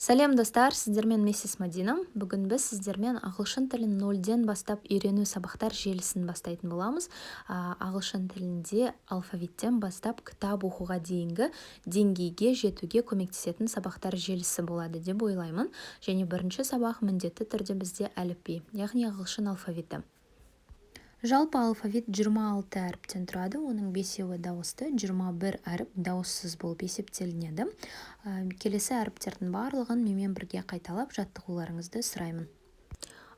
Сәлем достар, сіздермен миссис Мадина. Бүгін біз сіздермен ағылшын тілін 0-ден бастап үйрену сабақтар желісін бастайтын боламыз. Ағылшын тілінде алфавиттен бастап кітап оқуға дейінгі деңгейге жетуге көмектесетін сабақтар желісі болады деп ойлаймын. Және бірінші сабақ міндетті түрде бізде әліпби, яғни ағылшын алфавиті. Жалпы алфавит 26 әріптен тұрады, оның 5-еуі дауысты, 21 әріп дауыссыз болып есептелінеді. Келесі әріптердің барлығын менімен бірге қайталап жаттығуларыңызды сұраймын.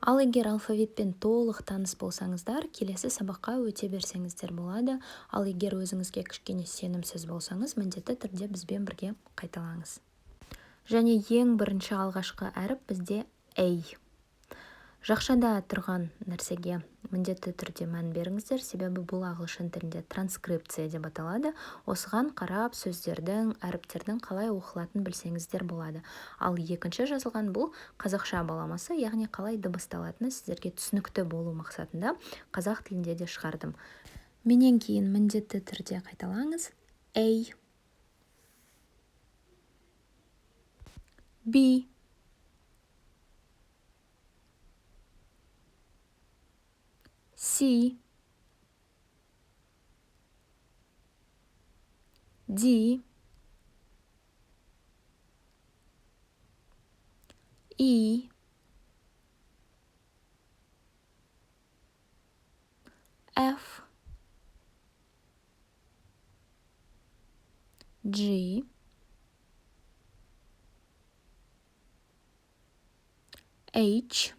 Ал егер алфавитпен толық таныс болсаңыздар, келесі сабаққа өте берсеңіздер болады. Ал егер өзіңізге кішкене сенімсіз болсаңыз, міндетті түрде бізбен бірге қайталаңыз. Және ең бірінші алғашқы әріп бізде A. Жақшада тұрған нәрсеге міндетті түрде мән беріңіздер, себебі бұл ағылшын тілінде транскрипция деп аталады. Осыған қарап сөздердің, әріптердің қалай оқылатын білсеңіздер болады. Ал екінші жазылған бұл қазақша баламасы, яғни қалай дыбысталатыны сіздерге түсінікті болу мақсатында қазақ тілінде де шығардым. Менен кейін міндетті түрде қайталаңыз. A, B, C, D, E, F, G, H.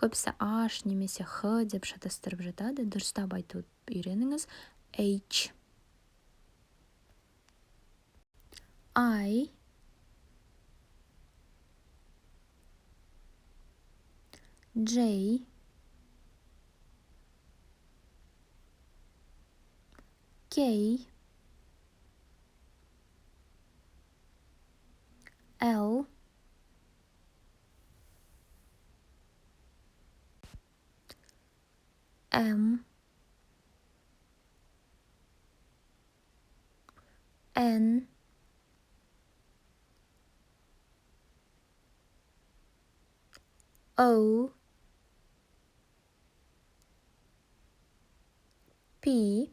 Көбісі H немесе Х деп шатастырып жатады. Дұрыстап айтуды үйреніңіз. H, I, J, K, L, M, N, O, P,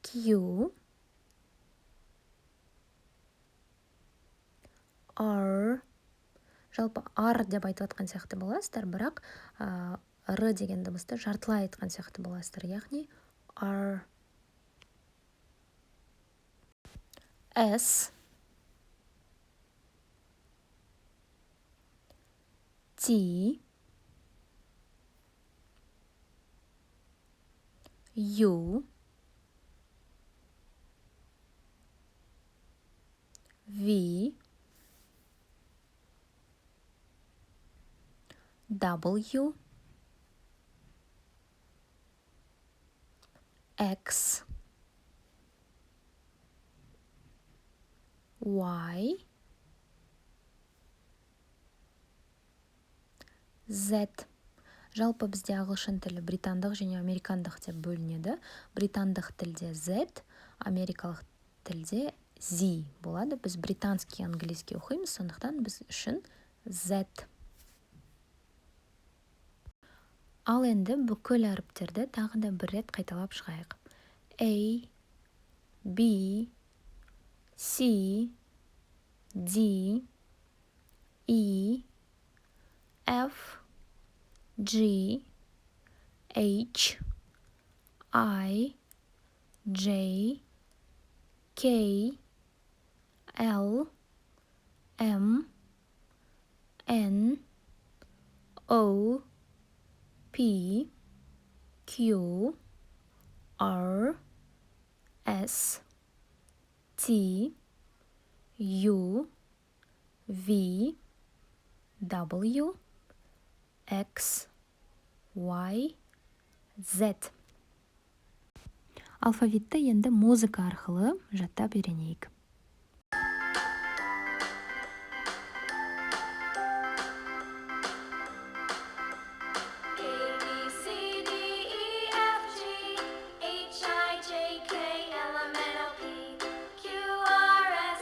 Q, R. Жалпы R деп айтып атқан сияқты боласыздар, бірақ R деген дыбысты жартылай айтқан сияқты боласыздар, яғни R. S, T, U, V, W, X, Y, Z. Жалпы бізде ағылшын тілі британдық және американдық деп бөлінеді. Британдық тілде Z, америкалық тілде Z болады. Біз британский английский оқимыз, сондықтан біз үшін Z. Ал енді бүкіл әріптерді тағы да бір рет қайталап шығайық. A, B, C, D, E, F, G, H, I, J, K, L, M, N, O, P, Q, R, S, T, U, V, W, X, Y, Z. Алфавитті енді музыка арқылы жаттап үйренейік. A, B, C, D, E, F, G, H, I, J, K, L, M, N, O, P, Q, R,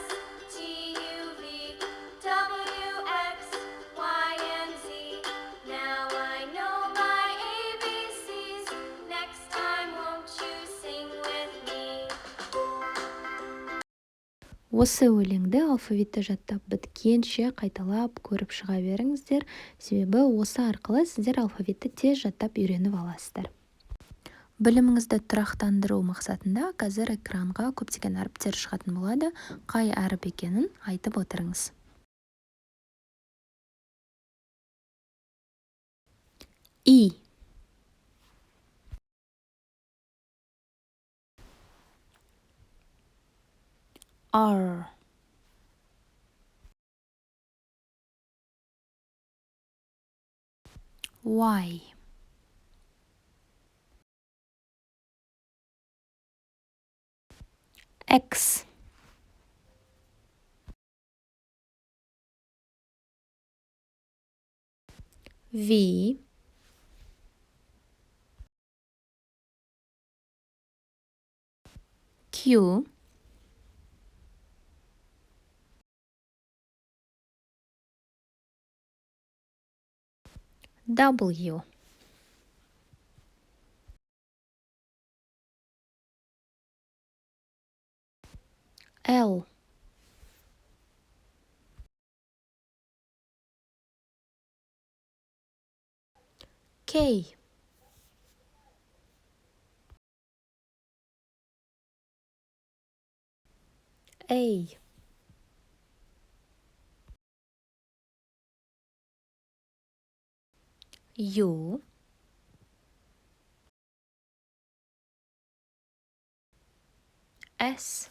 Осы өлеңді алфавитті жаттап біткенше қайталап көріп шыға беріңіздер, себебі осы арқылы сіздер алфавитті тез жаттап үйреніп аласыздар. Біліміңізді тұрақтандыру мақсатында қазір экранға көптеген әріптер шығатын болады. Қай әріп екенін айтып отырыңыз. И, R, Y, X, V, Q, W, L, K, A, U, S,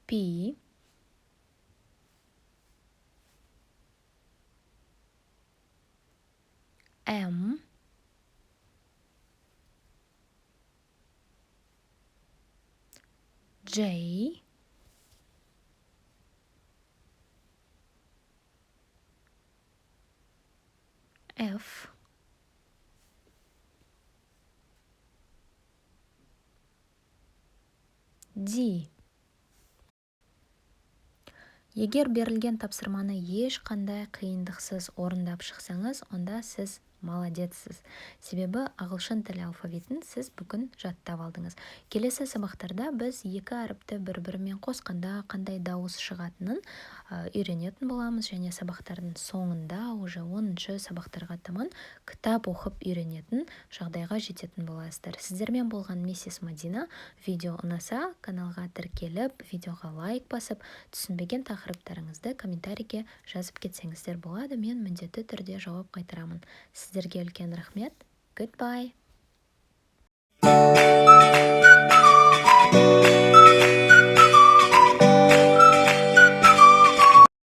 P, M, J, F, D. Егер берілген тапсырманы ешқандай қиындықсыз орындап шықсаңыз, онда сіз молодецсіз. Себебі ағылшын тілі алфавитін сіз бүгін жаттап алдыңыз. Келесі сабақтарда біз екі әріпті бір-бірімен қосқанда қандай дауыс шығатынын үйренетін боламыз, және сабақтардың соңында уже 10-шы сабақтарға таман кітап оқып үйренетін жағдайға жететін боласыздар. Сіздермен болған миссис Мадина. Видео ұнаса, каналға тіркеліп, видеоға лайк басып, түсінбеген тақырыптарыңызды комментарийге жазып кетсеңіздер болады, мен міндетті түрде жауап қайтарамын. Сіздерге үлкен рахмет. Goodbye.